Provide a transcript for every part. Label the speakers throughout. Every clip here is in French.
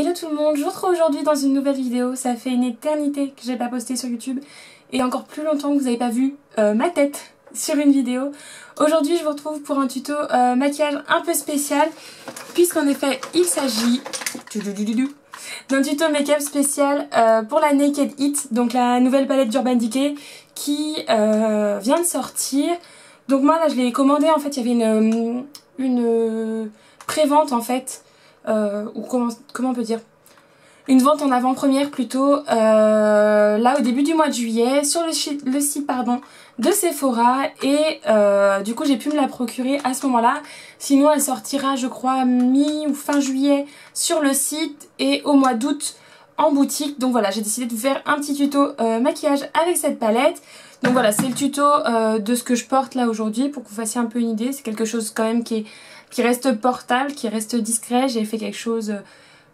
Speaker 1: Hello tout le monde, je vous retrouve aujourd'hui dans une nouvelle vidéo. Ça fait une éternité que j'ai pas posté sur YouTube et encore plus longtemps que vous n'avez pas vu ma tête sur une vidéo. Aujourd'hui je vous retrouve pour un tuto maquillage un peu spécial puisqu'en effet il s'agit d'un tuto make-up spécial pour la Naked It, donc la nouvelle palette d'Urban Decay qui vient de sortir. Donc moi là je l'ai commandé, en fait il y avait une pré-vente en fait. Ou comment on peut dire, une vente en avant-première plutôt, là au début du mois de juillet sur le site de Sephora et du coup j'ai pu me la procurer à ce moment-là. Sinon elle sortira je crois mi ou fin juillet sur le site et au mois d'août en boutique. Donc voilà, j'ai décidé de faire un petit tuto maquillage avec cette palette. Donc voilà, c'est le tuto de ce que je porte là aujourd'hui pour que vous fassiez un peu une idée. C'est quelque chose quand même qui reste portable, qui reste discret. J'ai fait quelque chose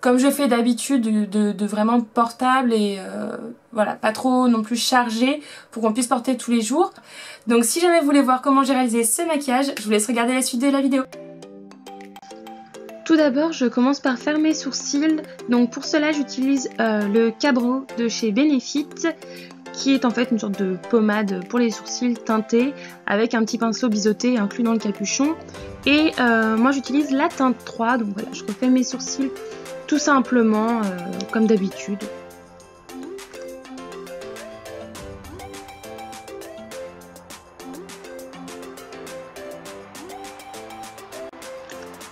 Speaker 1: comme je fais d'habitude, de vraiment portable et voilà, pas trop non plus chargé pour qu'on puisse porter tous les jours. Donc si jamais vous voulez voir comment j'ai réalisé ce maquillage, je vous laisse regarder la suite de la vidéo. Tout d'abord, je commence par faire mes sourcils. Donc pour cela, j'utilise le Cabro de chez Benefit, qui est en fait une sorte de pommade pour les sourcils teintée avec un petit pinceau biseauté inclus dans le capuchon. Et moi j'utilise la teinte 3, donc voilà, je refais mes sourcils tout simplement comme d'habitude.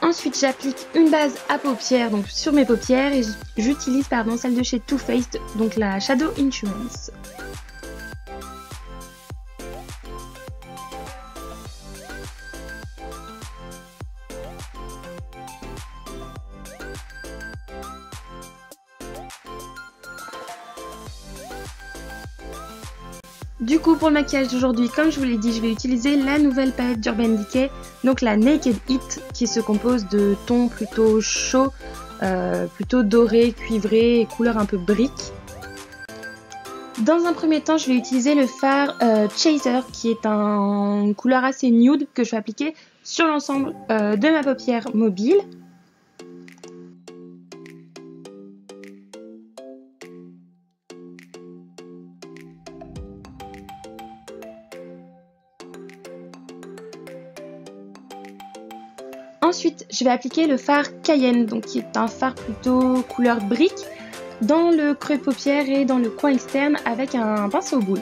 Speaker 1: Ensuite j'applique une base à paupières donc sur mes paupières et j'utilise celle de chez Too Faced, donc la Shadow Insurance. Du coup pour le maquillage d'aujourd'hui, comme je vous l'ai dit, je vais utiliser la nouvelle palette d'Urban Decay, donc la Naked It, qui se compose de tons plutôt chauds, plutôt dorés, cuivrés et couleur un peu brique. Dans un premier temps, je vais utiliser le fard Chaser, qui est une couleur assez nude que je vais appliquer sur l'ensemble de ma paupière mobile. Ensuite, je vais appliquer le fard Cayenne, donc qui est un fard plutôt couleur brique, dans le creux de paupière et dans le coin externe avec un pinceau boule.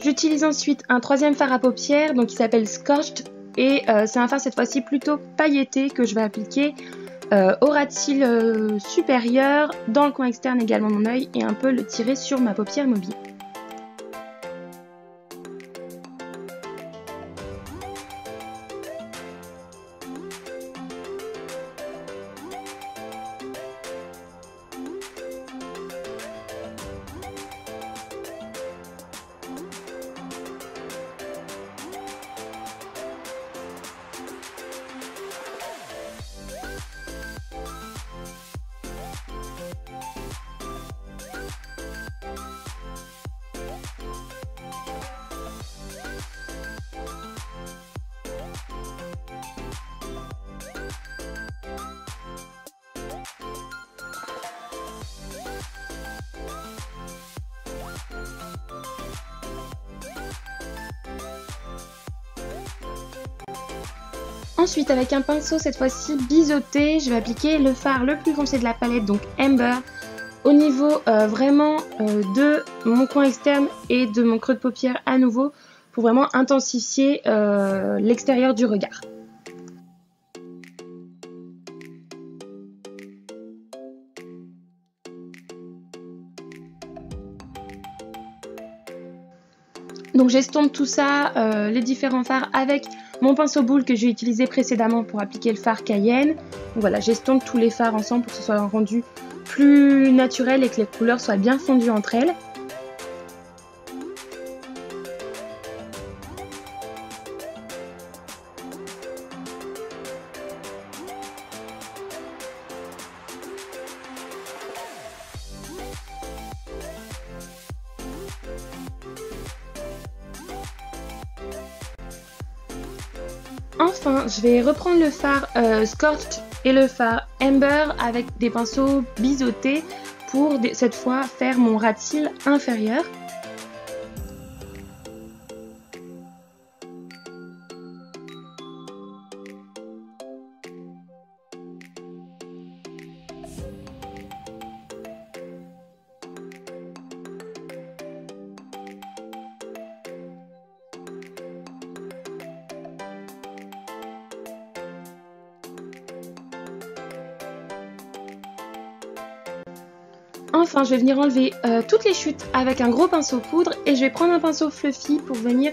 Speaker 1: J'utilise ensuite un troisième fard à paupières donc qui s'appelle Scorched et c'est un fard cette fois-ci plutôt pailleté que je vais appliquer au ras de cils supérieur, dans le coin externe également de mon œil et un peu le tirer sur ma paupière mobile. Ensuite, avec un pinceau cette fois-ci biseauté, je vais appliquer le fard le plus foncé de la palette, donc Amber, au niveau vraiment de mon coin externe et de mon creux de paupière à nouveau, pour vraiment intensifier l'extérieur du regard. Donc j'estompe tout ça, les différents fards avec mon pinceau boule que j'ai utilisé précédemment pour appliquer le fard Cayenne. Donc voilà, j'estompe tous les fards ensemble pour que ce soit un rendu plus naturel et que les couleurs soient bien fondues entre elles. Enfin, je vais reprendre le fard Scorched et le fard Amber avec des pinceaux biseautés pour cette fois faire mon ras de cils inférieur. Enfin, je vais venir enlever toutes les chutes avec un gros pinceau poudre et je vais prendre un pinceau fluffy pour venir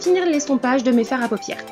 Speaker 1: finir l'estompage de mes fards à paupières.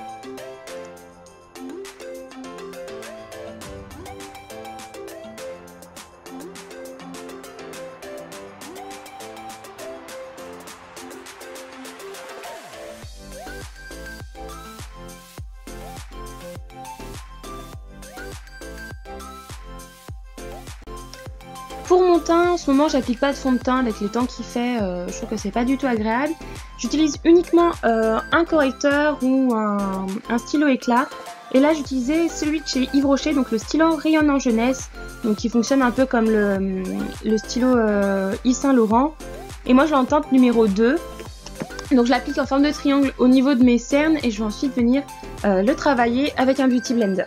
Speaker 1: Pour mon teint, en ce moment j'applique pas de fond de teint avec les temps qu'il fait, je trouve que c'est pas du tout agréable. J'utilise uniquement un correcteur ou un stylo éclat. Et là j'utilisais celui de chez Yves Rocher, donc le stylo rayonnant jeunesse, donc qui fonctionne un peu comme le stylo Yves Saint Laurent. Et moi je l'ai en teinte numéro 2. Donc je l'applique en forme de triangle au niveau de mes cernes et je vais ensuite venir le travailler avec un Beauty Blender.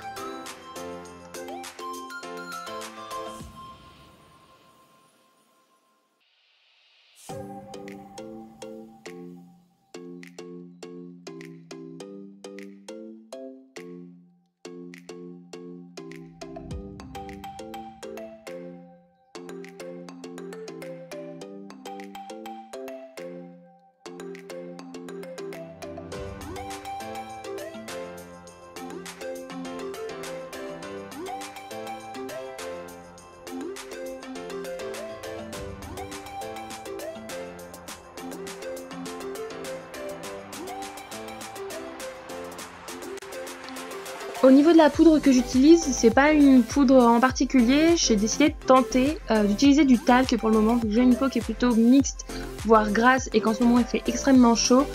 Speaker 1: Au niveau de la poudre que j'utilise, c'est pas une poudre en particulier, j'ai décidé de tenter d'utiliser du talc pour le moment, vu que j'ai une peau qui est plutôt mixte, voire grasse, et qu'en ce moment il fait extrêmement chaud.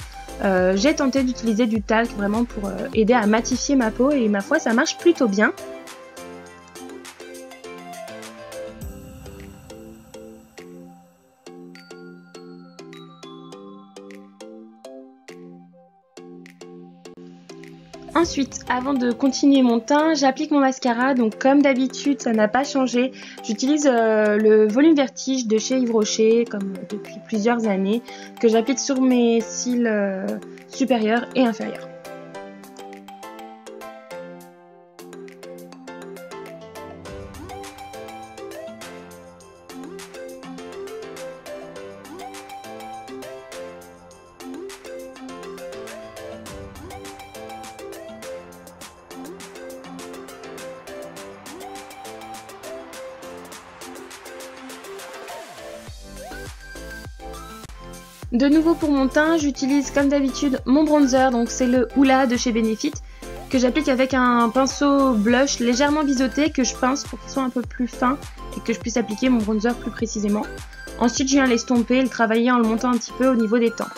Speaker 1: J'ai tenté d'utiliser du talc vraiment pour aider à matifier ma peau et ma foi ça marche plutôt bien. Ensuite, avant de continuer mon teint, j'applique mon mascara. Donc comme d'habitude, ça n'a pas changé. J'utilise le volume vertige de chez Yves Rocher, comme depuis plusieurs années, que j'applique sur mes cils supérieurs et inférieurs. De nouveau pour mon teint, j'utilise comme d'habitude mon bronzer, donc c'est le Hoola de chez Benefit, que j'applique avec un pinceau blush légèrement biseauté que je pince pour qu'il soit un peu plus fin et que je puisse appliquer mon bronzer plus précisément. Ensuite je viens l'estomper et le travailler en le montant un petit peu au niveau des tempes.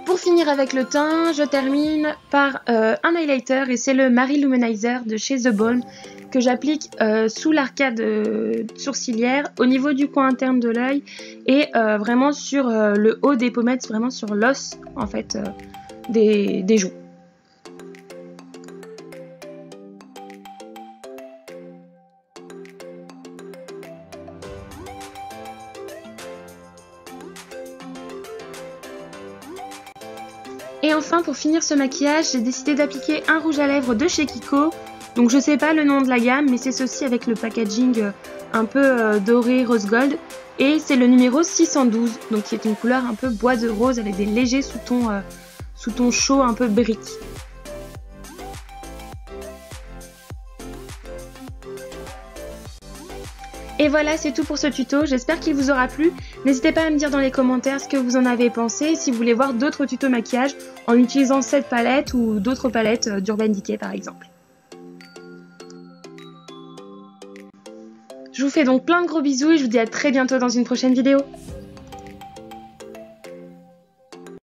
Speaker 1: Pour finir avec le teint, je termine par un highlighter et c'est le Marie Luminizer de chez The Balm que j'applique sous l'arcade sourcilière, au niveau du coin interne de l'œil et vraiment sur le haut des pommettes, vraiment sur l'os en fait des joues. Et enfin, pour finir ce maquillage, j'ai décidé d'appliquer un rouge à lèvres de chez Kiko. Donc je sais pas le nom de la gamme, mais c'est ceci avec le packaging un peu doré rose gold. Et c'est le numéro 612, donc qui est une couleur un peu bois de rose avec des légers sous-tons chauds un peu briques. Et voilà, c'est tout pour ce tuto, j'espère qu'il vous aura plu. N'hésitez pas à me dire dans les commentaires ce que vous en avez pensé et si vous voulez voir d'autres tutos maquillage en utilisant cette palette ou d'autres palettes d'Urban Decay par exemple. Je vous fais donc plein de gros bisous et je vous dis à très bientôt dans une prochaine vidéo.